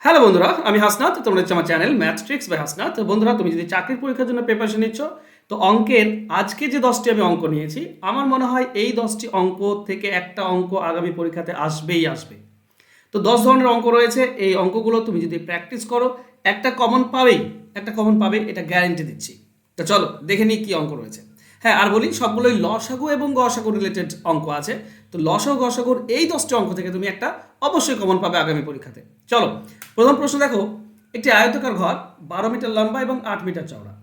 Hello বন্ধুরা, আমি হাসনাত। তোমরা হচ্ছে আমার channel math tricks by Hasnat. বন্ধুরা, তুমি যদি চাকরির পরীক্ষার জন্য প্রিপারেশন নিচ্ছ, তো অঙ্কের আজকে যে 10টি আমি অঙ্ক নিয়েছি, আমার মনে হয় এই 10টি অঙ্ক থেকে একটা অঙ্ক আগামী পরীক্ষাতে আসবেই আসবে। তো 10 ধরনের অঙ্ক রয়েছে। এই অঙ্কগুলো তুমি যদি প্র্যাকটিস করো, একটা কমন পাবেই, একটা কমন পাবে, এটা গ্যারান্টি দিচ্ছি। তো চলো দেখে নিই কী অঙ্ক রয়েছে। হ্যাঁ, আর বলি, সবগুলোই লসাগু এবং গসাগু রিলেটেড অঙ্ক আছে। তো লসাগু গসাগুর এই 10টি অঙ্ক থেকে তুমি একটা অবশ্যই কমন পাবে আগামী পরীক্ষাতে। চলো, প্রথম প্রশ্ন দেখো। একটি আয়তাকার ঘর 12 মিটার লম্বা এবং 8 মিটার চওড়া।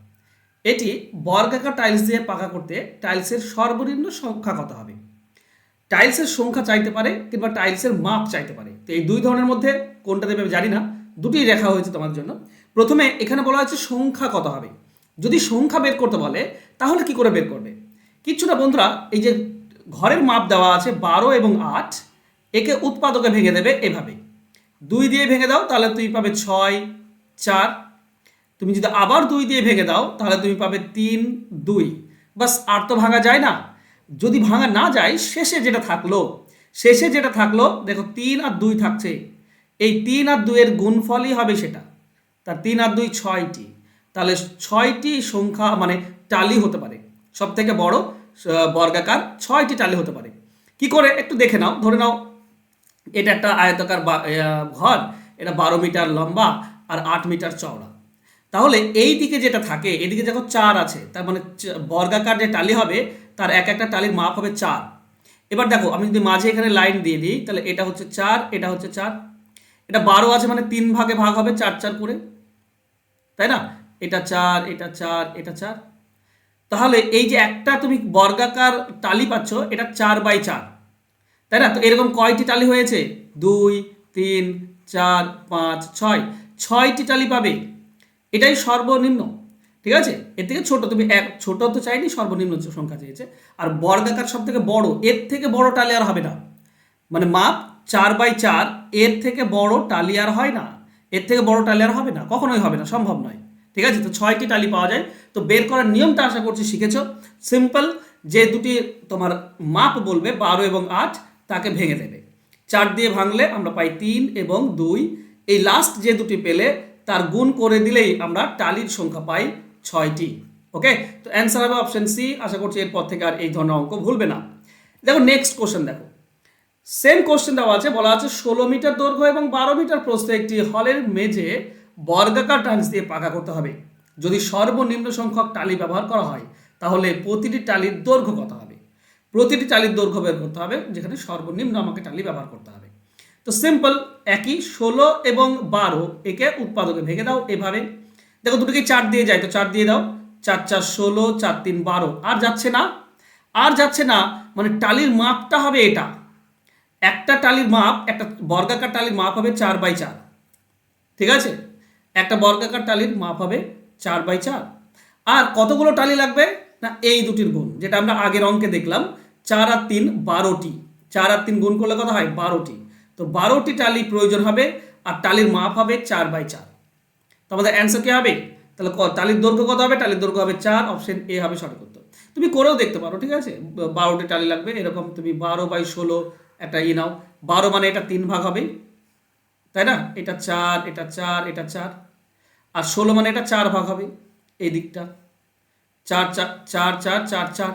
এটি বর্গাকার টাইলস দিয়ে পাকা করতে টাইলসের সর্বনিম্ন সংখ্যা কত হবে? টাইলসের সংখ্যা চাইতে পারে কিংবা টাইলসের মাপ চাইতে পারে। তো এই দুই ধরনের মধ্যে কোনটা দেবে আমি জানি না, দুটোই রেখা হয়েছে তোমার জন্য। প্রথমে এখানে বলা হয়েছে সংখ্যা কত হবে। যদি সংখ্যা বের করতে বলে তাহলে কি করে বের করবে? কিচ্ছু না বন্ধুরা, এই যে ঘরের মাপ দেওয়া আছে 12 এবং 8, একে উৎপাদকে ভেঙে দেবে এভাবে। 2 দিয়ে ভেঙে দাও তাহলে তুমি পাবে 6, 4। তুমি যদি আবার 2 দিয়ে ভেঙে দাও তাহলে তুমি পাবে 3, 2। বাস, আর তো ভাঙা যায় না। যদি ভাঙা না যায়, শেষে যেটা থাকলো দেখো 3 আর 2 থাকছে। এই 3 আর 2 এর গুণফলই হবে সেটা। তার 3 আর 2 6টি। তাহলে 6টি সংখ্যা মানে টালি হতে পারে। সব থেকে বড় বর্গাকার 6টি টালি হতে পারে। কি করে একটু দেখে নাও। ধরে নাও এটা একটা আয়তাকার ঘর, এটা 12 মিটার লম্বা আর 8 মিটার চওড়া। তাহলে এই দিকে যেটা থাকে, এদিকে যখন 4 আছে, তার মানে বর্গাকার যে টালি হবে তার এক একটা টালির মাপ হবে 4। এবার দেখো, আমি যদি মাঝে এখানে লাইন দিয়ে দিই তাহলে এটা হচ্ছে 4, এটা হচ্ছে 4। এটা 12 আছে মানে 3 ভাগে ভাগ হবে 4 4 করে, তাই না? এটা 4, এটা 4, এটা 4। তাহলে এই যে একটা তুমি বর্গাকার টালি পাচ্ছ, এটা 4/4, তাই না? তো এরকম কয়টি টালি হয়েছে? 2, 3, 4, 5, 6, 6টি টালি পাবে। এটাই সর্বনিম্ন। ঠিক আছে, এর থেকে ছোট তুমি ছোট তো চাইনি, সর্বনিম্ন সংখ্যা চেয়েছে। আর বর্গাকার সব থেকে বড়, এর থেকে বড় টালি আর হবে না। মানে মাপ 4/4, এর থেকে বড় টালি আর হয় না। এর থেকে বড় টালি আর হবে না, কখনোই হবে না, সম্ভব নয়। ঠিক আছে, তো 6টি টালি পাওয়া যায়। তো বের করার নিয়মটা আশা করছি শিখেছো। সিম্পল, যে দুটি তোমার মাপ বলবে 12 এবং 8, তাকে ভেঙে দেবে। 4 দিয়ে ভাঙলে আমরা পাই 3 এবং 2। এই লাস্ট যে দুটি পেলে তার গুণ করে দিলেই আমরা টালির সংখ্যা পাই 6টি। ওকে, তো অ্যান্সার হবে অপশন সি। আশা করছি এরপর থেকে আর এই ধরনের অঙ্ক ভুলবে না। দেখো নেক্সট কোশ্চেন দেখো। সেম কোশ্চেন দেওয়া আছে, বলা আছে 16 মিটার দৈর্ঘ্য এবং 12 মিটার প্রস্থে একটি হলের মেঝে বর্গাকার টাইলস দিয়ে পাকা করতে হবে। যদি সর্বনিম্ন সংখ্যক টালি ব্যবহার করা হয় তাহলে প্রতিটি টালির দৈর্ঘ্য কত হবে? প্রতিটি টালির দৈর্ঘ্য বের করতে হবে, যেখানে সর্বনিম্ন আমাকে টালি ব্যবহার করতে হবে। তো সিম্পল, একই 16 এবং 12, একে উৎপাদকে ভেঙে দাও এভাবে। দেখো দুটোকে 4 দিয়ে যায়, তো 4 দিয়ে দাও। 4 4 16, 4 3 12। আর যাচ্ছে না, আর যাচ্ছে না, মানে টালির মাপটা হবে এটা। একটা টালির মাপ, একটা বর্গাকার টালির মাপ হবে 4/4। ঠিক আছে, একটা বর্গাকার টালির মাপ হবে 4/4। আর কতগুলো টালি লাগবে না, এই দুটির গুণ, যেটা আমরা আগের অঙ্কে দেখলাম। 4 আর 3 12টি। 4 আর 3 গুণ করলে কত হয়? 12টি। তো 12টি টালি প্রয়োজন হবে, আর টালির মাপ হবে 4/4। তো আমাদের অ্যান্সার কি হবে? তাহলে টালির দৈর্ঘ্য কত হবে? টালির দৈর্ঘ্য হবে 4। অপশন এ হবে সঠিক উত্তর। তুমি করেও দেখতে পারো, ঠিক আছে। 12টি টালি লাগবে, এরকম তুমি 12/16 একটা নাও। 12 মানে এটা 3 ভাগ হবে, তাই না? এটা 4, এটা 4, এটা 4। আর 16 মানে এটা 4 ভাগ হবে এই দিকটা। 4 4 4 4 4 4।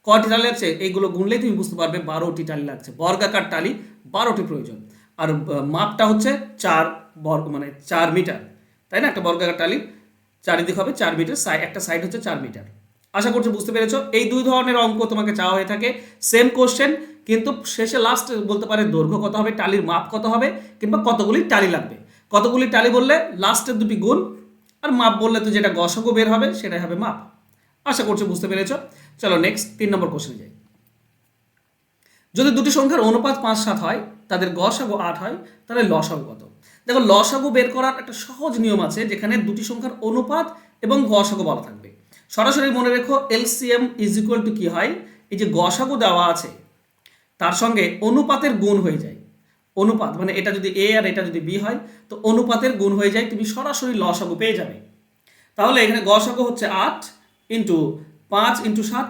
কয়টি টালি লাগছে এইগুলো গুনলেই তুমি বুঝতে পারবে 12টি টালি লাগছে। বর্গাকার টালি 12টি প্রয়োজন। আর মাপটা হচ্ছে 4 বর্গ, মানে 4 মিটার, তাই না? একটা বর্গাকার টালির চারিদিক হবে 4 মিটার, একটা সাইড হচ্ছে 4 মিটার। আশা করছি বুঝতে পেরেছো। এই দুই ধরনের অঙ্ক তোমাকে চাওয়া হয়ে থাকে, সেম কোশ্চেন, কিন্তু শেষে লাস্ট বলতে পারে দৈর্ঘ্য কত হবে, টালির মাপ কত হবে, কিংবা কতগুলি টালি লাগবে। কতগুলি টালি বললে লাস্টের দুটি গুণ, আর মাপ বললে তো যেটা গসাগু বের হবে সেটাই হবে মাপ। আশা করছি বুঝতে পেরেছো। চলো নেক্সট 3 নম্বর কোশ্চেনে যাই। যদি দুটি সংখ্যার অনুপাত 5-7 হয়, তাদের গসাগু 8 হয়, তাহলে লসাগু কত? দেখো, লসাগু বের করার একটা সহজ নিয়ম আছে, যেখানে দুটি সংখ্যার অনুপাত এবং গসাগু বলা থাকবে। সরাসরি মনে রেখো, এলসিএম ইজ ইকুয়াল টু কি হয়? এই যে গসাগু দেওয়া আছে তার সঙ্গে অনুপাতের গুণ হয়ে যায়। অনুপাত মানে এটা যদি এ আর এটা যদি বি হয়, তো অনুপাতের গুণ হয়ে যায়, তুমি সরাসরি লসাগু পেয়ে যাবে। তাহলে এখানে গসাগু হচ্ছে 8 ইন্টু 5 ইন্টু 7,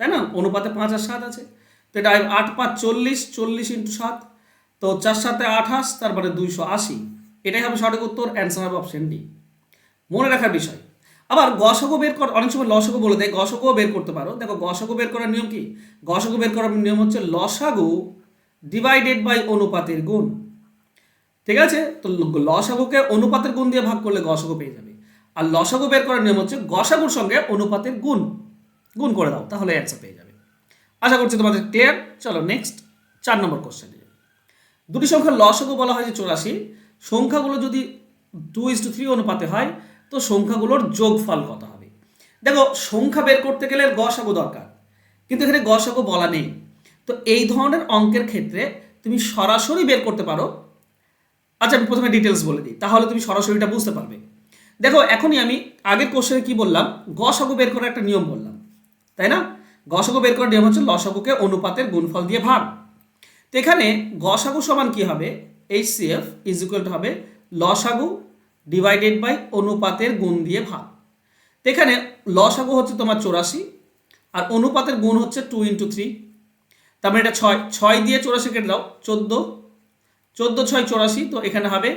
তাই না? অনুপাতে 5 আর 7 আছে। তো এটা 8 5 40, 40 ইন্টু 7, তো 4 7 28, তারপরে 280। এটাই হবে সঠিক উত্তর, অ্যান্সার হবে অপশন ডি। মনে রাখার বিষয়। আবার গসাগু বের কর, অনেক সময় লসাগু বলে দেয়, গসাগুও বের করতে পারো। দেখো গসাগু বের করার নিয়ম কি? গসাগু বের করার নিয়ম হচ্ছে লসাগু ডিভাইডেড বাই অনুপাতের গুণ। ঠিক আছে, তো লসাগুকে অনুপাতের গুণ দিয়ে ভাগ করলে গসাগু পেয়ে যাবে। আর লসাগু বের করার নিয়ম হচ্ছে গসাগুর সঙ্গে অনুপাতের গুণ গুণ করে দাও, তাহলে অ্যান্সার পেয়ে যাবে। আশা করছি তোমাদের ক্লিয়ার। চলো নেক্সট 4 নম্বর কোশ্চেন। দুটি সংখ্যার লসাগু বলা হয় যে 84। সংখ্যাগুলো যদি 2:3 অনুপাতে হয় তো সংখ্যাগুলোর যোগফল কত হবে? দেখো সংখ্যা বের করতে গেলে গসাগু দরকার, কিন্তু এখানে গসাগু বলা নেই। তো এই ধরনের অঙ্কের ক্ষেত্রে তুমি সরাসরি বের করতে পারো। আচ্ছা আমি প্রথমে ডিটেলস বলে দিই, তাহলে তুমি সরাসরিটা বুঝতে পারবে। দেখো এখনই আমি আগের কোশ্চেনে কি বললাম, গসাগু বের করার একটা নিয়ম বললাম, তাই না? গসাগু বের করার নিয়ম হচ্ছে লসাগুকে অনুপাতের গুণফল দিয়ে ভাগ। তো এখানে গসাগু সমান কি হবে? HCF ইজ ইকুয়াল টু হবে লসাগু ডিভাইডেড বাই অনুপাতের গুণ দিয়ে ভাগ। তো এখানে লসাগু হচ্ছে তোমার 84 আর অনুপাতের গুণ হচ্ছে 2 × 3, তার মানে এটা 6, 6 দিয়ে 84 কেটে দাও 14, 14 6 84, তো এখানে হবে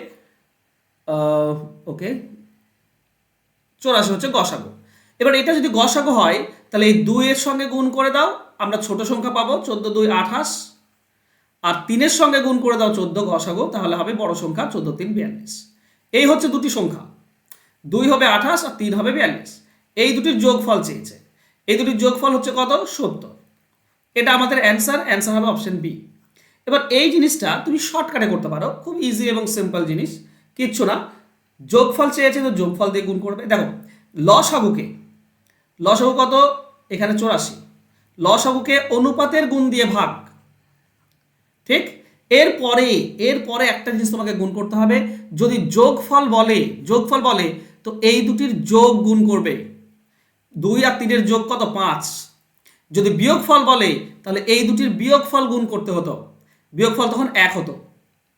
ওকে 84 হচ্ছে গসাগু। এবার এটা যদি গসাগু হয় তাহলে এই 2 এর সঙ্গে গুণ করে দাও, আমরা ছোট সংখ্যা পাবো 14 2 28, আর 3 এর সঙ্গে গুণ করে দাও 14 গসাগু, তাহলে হবে বড় সংখ্যা 14 3 42। এই হচ্ছে দুটি সংখ্যা, 2 হবে 28 আর 3 হবে 42। এই দুটির যোগফল চেয়েছে, এই দুটির যোগফল হচ্ছে কত? 70। এটা আমাদের অ্যান্সার, অ্যান্সার হবে অপশন বি। এবার এই জিনিসটা তুমি শর্টকাটে করতে পারো, খুব ইজি এবং সিম্পল জিনিস, কিচ্ছু না। যোগফল চেয়েছে তো যোগফল দিয়ে গুণ করবে। দেখো লসাগুকে, লসাগু কত? এখানে 84, লসাগুকে অনুপাতের গুণ দিয়ে ভাগ। ঠিক, এরপরে একটা জিনিস তোমাকে গুণ করতে হবে। যদি যোগফল বলে তো এই দুটির যোগ গুণ করবে। 2 আর 3 এর যোগ কত? 5। যদি বিয়োগফল বলে তাহলে এই দুটির বিয়োগফল গুণ করতে হতো, বিয়োগফল তখন 1 হতো,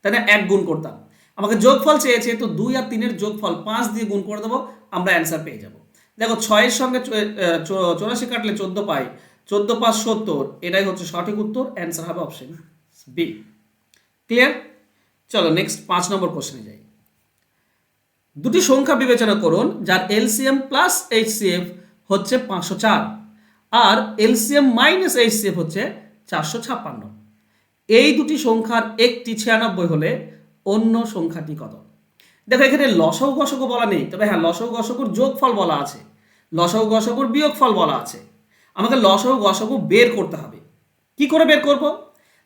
তাই না? 1 গুণ করতাম। আমাকে যোগফল চেয়েছে, তো 2 আর 3 এর যোগফল 5 দিয়ে গুণ করে দেবো, আমরা অ্যান্সার পেয়ে যাব। দেখো 6 এর সঙ্গে 84 কাটলে 14 পাই, 14 5 70, এটাই হচ্ছে সঠিক উত্তর, অ্যান্সার হবে অপশন বি। ক্লিয়ার? চলো নেক্সট 5 নম্বর কোশ্চেনে যাই। দুটি সংখ্যা বিবেচনা করুন যার এলসিএম প্লাস এইচসিএফ হচ্ছে 504 আর এলসিএম মাইনাস এইচসিএফ হচ্ছে 456। এই দুটি সংখ্যার একটি 96 হলে অন্য সংখ্যাটি কত? দেখো এখানে লসাগু গসাগু বলা নেই, তবে হ্যাঁ লসাগু গসাগুর যোগফল বলা আছে, লসাগু গসাগুর বিয়োগফল বলা আছে। আমাকে লসাগু গসাগু বের করতে হবে। কি করে বের করব?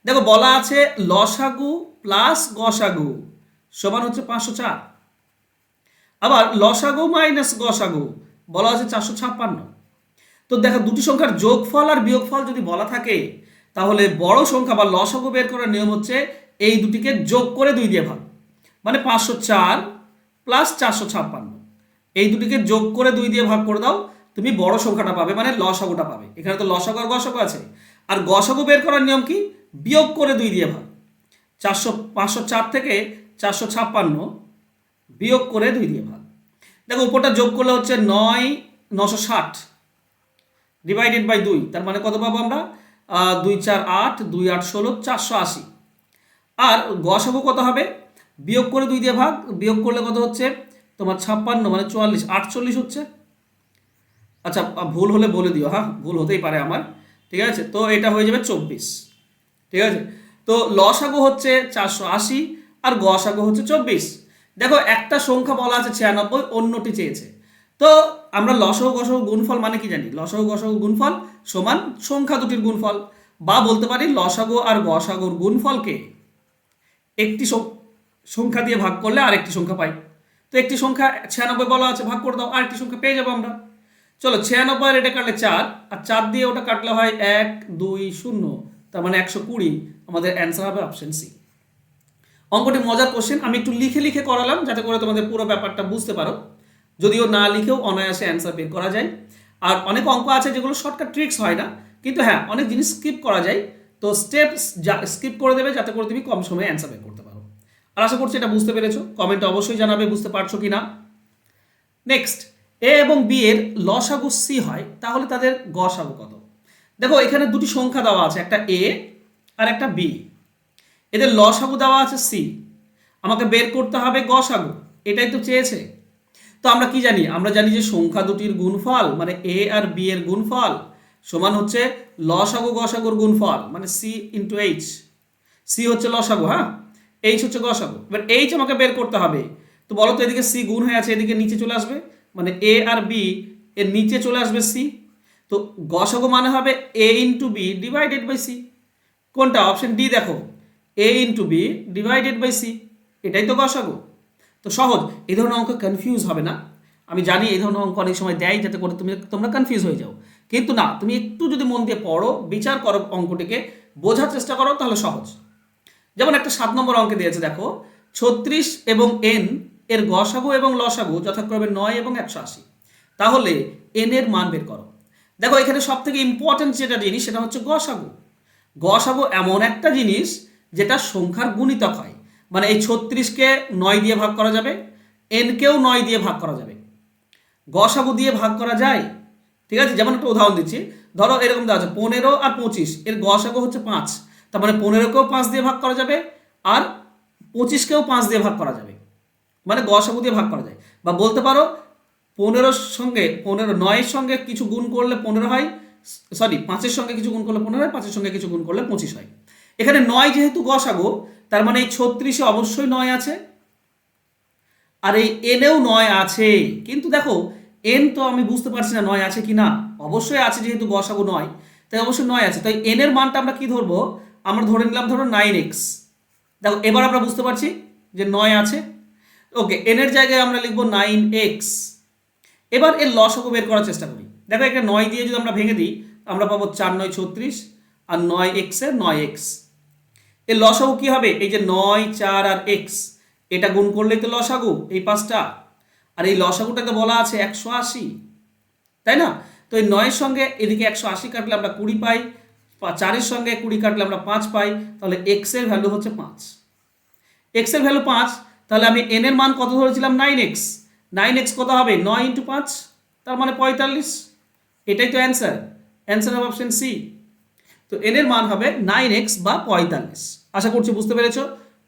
দেখো বলা আছে লসাগু প্লাস গসাগু সমান হচ্ছে 504, আবার লসাগু মাইনাস গসাগু বলা আছে 456। তো দেখো দুটি সংখ্যার যোগফল আর বিয়োগফল যদি বলা থাকে তাহলে বড় সংখ্যা বা লসাগু বের করার নিয়ম হচ্ছে এই দুটিকে যোগ করে 2 দিয়ে ভাগ, মানে 504 প্লাস 456, এই দুটিকে যোগ করে 2 দিয়ে ভাগ করে দাও, তুমি বড় সংখ্যাটা পাবে, মানে লসাগুটা পাবে। এখানে তো লসাগু আর গসাগু আছে। আর গসাগু বের করার নিয়ম কি? বিয়োগ করে 2 দিয়ে ভাগ। 504 থেকে 456 বিয়োগ করে 2 দিয়ে ভাগ। দেখো উপরটা যোগ করলে হচ্ছে 960 ডিভাইডেড বাই 2, তার মানে কত পাবো আমরা? 2 4 8 2 8 16 480। আর গসাগু কত হবে? বিয়োগ করে 2 দিয়ে ভাগ, বিয়োগ করলে কত হচ্ছে তোমার 56, মানে 44 48 হচ্ছে। আচ্ছা ভুল হলে বলে দিও, হ্যাঁ ভুল হতেই পারে আমার, ঠিক আছে? তো এটা হয়ে যাবে 24, ঠিক আছে? তো লসাগু হচ্ছে 480 আর গসাগু হচ্ছে 24। দেখো একটা সংখ্যা বলা আছে 96, অন্যটি চেয়েছে। তো আমরা লসাগু গসাগু গুণফল মানে কি জানি? লসাগু গসাগু গুণফল সমান সংখ্যা দুটির গুণফল, বা বলতে পারি লসাগু আর গসাগুর গুণফলকে একটি সংখ্যা দিয়ে ভাগ করলে আরেকটি সংখ্যা পাই। তো একটি সংখ্যা 96 বলা আছে, ভাগ করে দাও, আরেকটি সংখ্যা পেয়ে যাবো আমরা। চলো 96 আর এটা কাটলে 4, আর 4 দিয়ে ওটা কাটলে হয় 1 2 0, তার মানে 120। আমাদের অ্যান্সার হবে অপশন সি। অঙ্কটি মজার কোশ্চেন, আমি একটু লিখে লিখে করালাম যাতে করে তোমাদের পুরো ব্যাপারটা বুঝতে পারো, যদিও না লিখেও অনায়াসে অ্যান্সার বের করা যায়। আর অনেক অঙ্ক আছে যেগুলো শর্টকাট ট্রিক্স হয় না, কিন্তু হ্যাঁ অনেক জিনিস স্কিপ করা যায়। তো স্টেপস স্কিপ করে দেবে যাতে করে তুমি কম সময়ে অ্যান্সার বের করতে পারো। আর আশা করছি এটা বুঝতে পেরেছো, কমেন্টে অবশ্যই জানাবে বুঝতে পারছো কি না। নেক্সট, এ এবং বি এর লসাগু সি হয় তাহলে তাদের গসাগু কত? দেখো এখানে দুটি সংখ্যা দেওয়া আছে, একটা এ আর একটা বি, এদের লসাগু দেওয়া আছে সি, আমাকে বের করতে হবে গসাগু, এটাই তো চেয়েছে। তো আমরা কি জানি, আমরা জানি যে সংখ্যা দুটির গুণফল মানে এ আর বি এর গুণফল সমান হচ্ছে লসাগু গসাগুর গুণফল মানে সি ইন্টু এইচ। সি হচ্ছে লসাগু, হ্যাঁ, এইচ হচ্ছে গসাগু। এবার এইচ আমাকে বের করতে হবে। তো বলো তো, এদিকে সি গুণ হয়ে আছে, এদিকে নিচে চলে আসবে, মানে এ আর বি এর নিচে চলে আসবে সি। তো গসাগু মানে হবে A into B divided by C. কোনটা? অপশন ডি দেখো, A into B divided by C, এটাই তো গসাগু। তো সহজ, এই ধরনের অঙ্ক কনফিউজ হবে না। আমি জানি এই ধরনের অঙ্ক অনেক সময় দেয় যাতে করে তোমরা কনফিউজ হয়ে যাও, কিন্তু না, তুমি একটু যদি মন দিয়ে পড়ো, বিচার করো, অঙ্কটিকে বোঝার চেষ্টা করো, তাহলে সহজ। যেমন একটা 7 নম্বর অঙ্কে দিয়েছে, দেখো 36 এবং এন এর গসাগু এবং লসাগু যথাক্রমে 9 এবং 180, তাহলে এন এর মান বের করো। দেখো এখানে সব থেকে ইম্পর্টেন্ট যেটা জিনিস সেটা হচ্ছে গসাগু। গসাগু এমন একটা জিনিস যেটা সংখ্যার গুণিতক হয়, মানে এই 36কে 9 দিয়ে ভাগ করা যাবে, এনকেও 9 দিয়ে ভাগ করা যাবে, গসাগু দিয়ে ভাগ করা যায়। ঠিক আছে, যেমন একটা উদাহরণ দিচ্ছি, ধরো এরকম দেওয়া আছে 15 আর 25 এর গসাগু হচ্ছে 5, তার মানে 15কেও 5 দিয়ে ভাগ করা যাবে আর 25কেও 5 দিয়ে ভাগ করা যাবে, মানে গসাগু দিয়ে ভাগ করা যায়। বা বলতে পারো 15 সঙ্গে 9-এর সঙ্গে কিছু গুণ করলে 15 হয়, সরি 5-এর সঙ্গে কিছু গুণ করলে 15 হয়, 5-এর সঙ্গে কিছু গুণ করলে 25 হয়। এখানে 9 যেহেতু গসাগু, তার মানে এই 36-এ অবশ্যই 9 আছে, আর এই এনেও 9 আছে। কিন্তু দেখো এন তো আমি বুঝতে পারছি না 9 আছে কি না, অবশ্যই আছে যেহেতু গসাগু 9, তাই অবশ্যই 9 আছে। তাই এন এর মানটা আমরা কি ধরবো, আমরা ধরে নিলাম ধরো 9x। দেখো এবার আমরা বুঝতে পারছি যে 9 আছে, ওকে, এন এর জায়গায় আমরা লিখবো 9x। এবার এর লসাগু বের করার চেষ্টা করি। দেখো একটা 9 দিয়ে যদি আমরা ভেঙে দিই, আমরা পাবো 4 9 36 আর 9x এর 9x। এর লসাগু কি হবে, এই যে 9 4 আর x, এটা গুণ করলেই তো লসাগু এই 5টা, আর এই লসাগুটাতে বলা আছে 180, তাই না? তো এই 9-এর সঙ্গে এদিকে 180 কাটলে আমরা 20 পাই, 4-এর সঙ্গে 20 কাটলে আমরা 5 পাই, তাহলে x এর ভ্যালু হচ্ছে 5। x এর ভ্যালু 5, তাহলে আমি n এর মান কত ধরেছিলাম 9x। 9x কত হবে, 9 ইন্টু 5, তার মানে 45। এটাই তো answer, answer of option C. তো n এর মান হবে 9x বা 45। আশা করছি বুঝতে পেরেছো,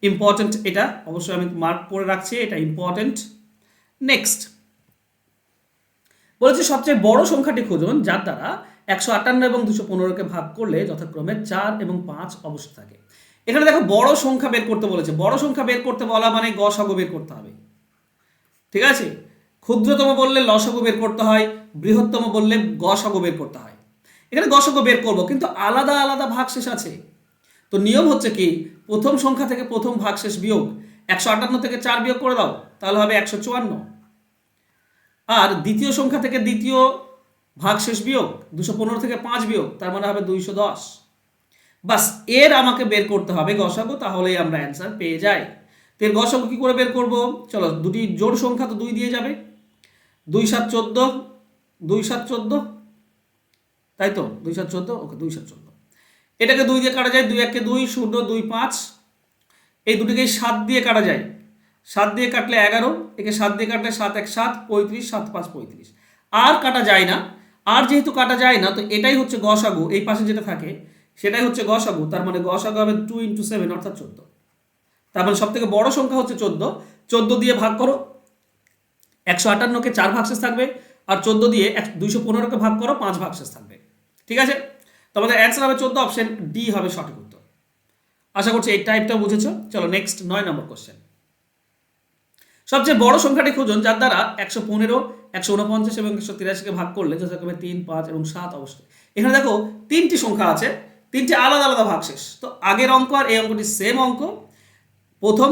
ইম্পর্টেন্ট এটা, অবশ্যই আমি মার্ক করে রাখছি, এটা ইম্পর্টেন্ট। নেক্সট বলেছে সবচেয়ে বড় সংখ্যাটি খুঁজুন যার দ্বারা 158 এবং 215কে ভাগ করলে যথাক্রমে 4 এবং 5 অবস্থা থাকে। এখানে দেখো বড় সংখ্যা বের করতে বলেছে, বড় সংখ্যা বের করতে বলা মানে গসাগু বের করতে হবে, ঠিক আছে? ক্ষুদ্রতম বললে লসাগু বের করতে হয়, বৃহত্তম বললে গসাগু বের করতে হয়। এখানে গসাগু বের করব, কিন্তু আলাদা আলাদা ভাগশেষ আছে। তো নিয়ম হচ্ছে কি, প্রথম সংখ্যা থেকে প্রথম ভাগশেষ বিয়োগ, 158 থেকে 4 বিয়োগ করে দাও, তাহলে হবে 154। আর দ্বিতীয় সংখ্যা থেকে দ্বিতীয় ভাগশেষ বিয়োগ, 215 থেকে 5 বিয়োগ, তার মানে হবে 210। বাস, এর আমাকে বের করতে হবে গসাগু, তাহলেই আমরা অ্যান্সার পেয়ে যাই। তো এর গসাগু কি করে বের করব, চলো, দুটি জোড় সংখ্যা তো 2 দিয়ে যাবে, 2 7 14, 2 7 14, তাই তো 2 7 14, ওকে 2 7 14, এটাকে 2 দিয়ে কাটা যায়, 2 1 2, 0 2 5, এই দুটিকে 7 দিয়ে কাটা যায়, 7 দিয়ে কাটলে 11, একে 7 দিয়ে কাটলে 7 1 7, 35, 7 5 35, আর কাটা যায় না। আর যেহেতু কাটা যায় না, তো এটাই হচ্ছে গসাগু, এই পাশে যেটা থাকে সেটাই হচ্ছে গসাগু, তার মানে গসাগু হবে 2 × 7 অর্থাৎ 14। তার মানে সব থেকে বড় সংখ্যা হচ্ছে 14, 14 দিয়ে ভাগ করো, 158কে 4 ভাগশেষ থাকবে, আর 14 দিয়ে 215কে ভাগ করো, 5 ভাগশেষ থাকবে। ঠিক আছে, তোমাদের অ্যান্সার হবে 14, অপশন ডি হবে সঠিক উত্তর। আশা করছি এই টাইপটা বুঝেছো। চলো নেক্সট 9 নম্বর কোশ্চেন। সবচেয়ে বড় সংখ্যাটি খুঁজুন যার দ্বারা 115, 149 এবং 183কে ভাগ করলে যথাক্রমে 3 5 এবং 7 অবস্থায়। এখানে দেখো 3টি সংখ্যা আছে, 3টি আলাদা আলাদা ভাগশেষ। তো আগের অঙ্ক আর এই অঙ্কটি সেম অঙ্ক, প্রথম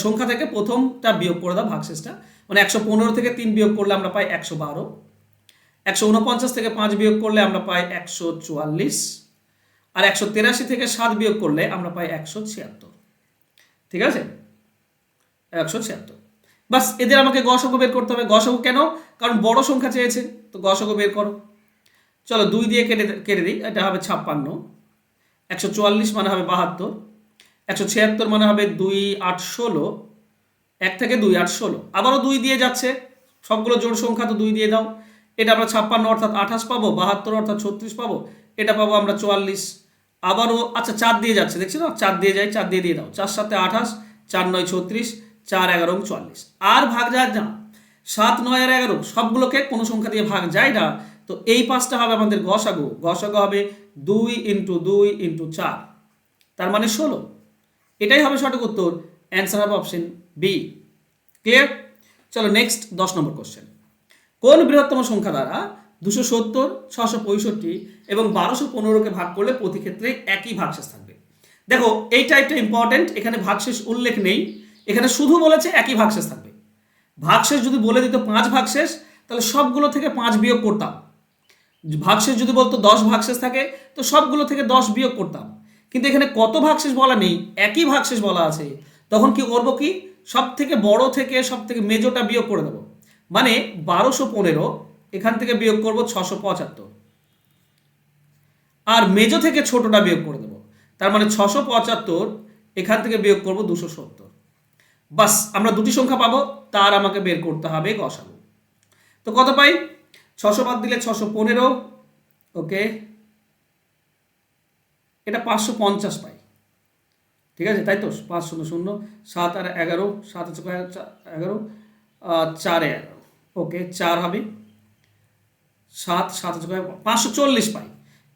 সংখ্যা থেকে প্রথমটা বিয়োগ করে দাও ভাগশেষটা, মানে 115 থেকে 3 বিয়োগ করলে আমরা পাই 112, 149 থেকে 5 বিয়োগ করলে আমরা পাই 144, আর 183 থেকে 7 বিয়োগ করলে আমরা পাই 176। ঠিক আছে, 176। বাস, এদের আমাকে গসাগু বের করতে হবে। গসাগু কেন, কারণ বড় সংখ্যা চেয়েছে, তো গসাগু বের করো। চলো 2 দিয়ে কেটে দিই, এটা হবে 56, 144 মানে হবে 72, 176 মানে হবে 2 8 16, 1 থেকে 2 8 16, আবারও 2 দিয়ে যাচ্ছে, সবগুলো জোড় সংখ্যা তো 2 দিয়ে দাও, এটা আমরা 56 অর্থাৎ 28 পাবো, 72 অর্থাৎ 36 পাবো, এটা পাবো আমরা 44, আবারও আচ্ছা 4 দিয়ে যাচ্ছে, দেখছি না 4 দিয়ে যায়, 4 দিয়ে দাও, 4 7 28, 4 9 36, 4 11 44, আর ভাগ যায় না। 7 9 আর 11 সবগুলোকে কোনো সংখ্যা দিয়ে ভাগ যায় না, তো এই পাঁচটা হবে আমাদের গসাগু। গসাগু হবে 2 × 2 × 4, তার মানে 16। এটাই হবে সঠিক উত্তর, অ্যান্সার হবে অপশন বি। ক্লিয়ার? চলো নেক্সট 10 নম্বর কোশ্চেন। কোন বৃহত্তম সংখ্যা দ্বারা 270, 665 এবং 1215কে ভাগ করলে প্রতি ক্ষেত্রে একই ভাগশেষ থাকবে? দেখো এই টাইপটা ইম্পর্টেন্ট, এখানে ভাগশেষ উল্লেখ নেই, এখানে শুধু বলেছে একই ভাগশেষ থাকবে। ভাগশেষ যদি বলে দিত 5 ভাগশেষ, তাহলে সবগুলো থেকে 5 বিয়োগ করতাম। ভাগশেষ যদি বলতো 10 ভাগশেষ থাকে, তো সবগুলো থেকে 10 বিয়োগ করতাম। কিন্তু এখানে কত ভাগশেষ বলা নেই, একই ভাগশেষ বলা আছে। তখন কি করবো, কি সব থেকে বড় থেকে সব থেকে মেজোটা বিয়োগ করে দেবো। মানে 1215 এখান থেকে বিয়োগ করব 675, আর মেজো থেকে ছোটটা বিয়োগ করে দেবো। তার মানে 675 এখান থেকে বিয়োগ করব 270। বাস আমরা দুটি সংখ্যা পাবো, তার আমাকে বের করতে হবে গসাগু। তো কত পাই? 600 বাদ দিলে 615, ওকে, এটা 550 পাই। ঠিক আছে, তাই তো? 5 0 0, 7 আর 11, 7 11, 4 11, ওকে, 4 হবে, 7 7 540 পাই।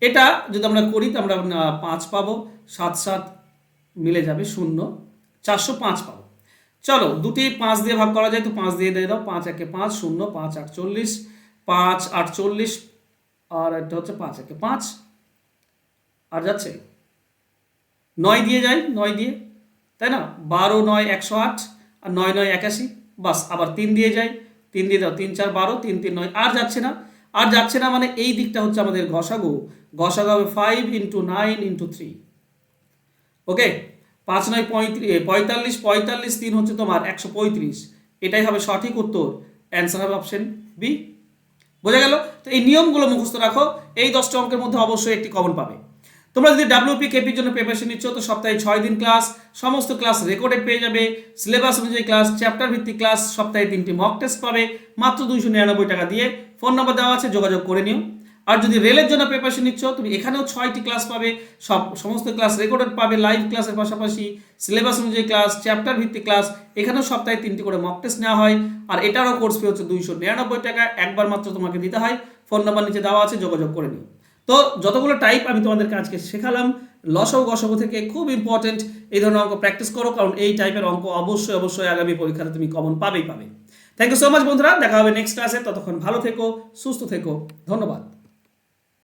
এটা যদি আমরা করি তো আমরা 5 পাবো, 7 7 মিলে যাবে 0, 405 পাবো। চলো দুটি 5 দিয়ে ভাগ করা যায়, তো 5 দিয়ে দিয়ে দাও। 5 1 5, 0, 5 48, 5 48, আর এটা হচ্ছে 5 1 5, আর যাচ্ছে 9 দিয়ে যায়, 9 দিয়ে, তাই না? 12 9 108, আর 9 9 81, বাস আবার 3 দিয়ে যায়, 3 দিয়ে দাও, 3 4 12, 3 3 9, আর যাচ্ছে না, আর যাচ্ছে না, মানে এই দিকটা হচ্ছে আমাদের গসাগু। গসাগু হবে 5 × 9 × 3, ওকে। 5 9 45, 45 3 হচ্ছে তোমার 135, এটাই হবে সঠিক উত্তর, অ্যান্সার হবে অপশন বি। বোঝা গেল? তো এই নিয়মগুলো মুখস্থ রাখো, এই 10টা অঙ্কের মধ্যে অবশ্যই একটি কমন পাবে। তোমরা যদি WP KP জন্য প্রিপারেশন নিচ্ছ, তো সপ্তাহে 6 দিন ক্লাস, সমস্ত ক্লাস রেকর্ডেড পেয়ে যাবে, সিলেবাস অনুযায়ী ক্লাস, চ্যাপ্টার ভিত্তিক ক্লাস, সপ্তাহে 3টি মক টেস্ট পাবে মাত্র 299 টাকা দিয়ে। ফোন নাম্বার দেওয়া আছে, যোগাযোগ করে নিও। আর যদি রেলের জন্য প্রিপারেশন নিচ্ছ, তুমি এখানেও 6টি ক্লাস পাবে, সমস্ত ক্লাস রেকর্ডেড পাবে, লাইভ ক্লাসের পাশাপাশি সিলেবাস অনুযায়ী ক্লাস, চ্যাপ্টার ভিত্তিক ক্লাস, এখানেও সপ্তাহে 3টি করে মক টেস্ট নেওয়া হয়। আর এটারও কোর্স ফি হচ্ছে 299 টাকা, একবার মাত্র তোমাকে দিতে হয়। ফোন নাম্বার নিচে দেওয়া আছে, যোগাযোগ করে নিও। তো যতগুলো টাইপ আমি তোমাদেরকে আজকে শেখালাম, লসাগু গসাগু থেকে খুব ইম্পর্টেন্ট, এই ধরনের অঙ্ক প্র্যাকটিস করো, কারণ এই টাইপের অঙ্ক অবশ্যই অবশ্যই আগামী পরীক্ষাতে তুমি কমন পাবে। থ্যাংক ইউ সো মাচ বন্ধুরা, দেখা হবে নেক্সট ক্লাসে। ততক্ষণ ভালো থেকো, সুস্থ থেকো, ধন্যবাদ।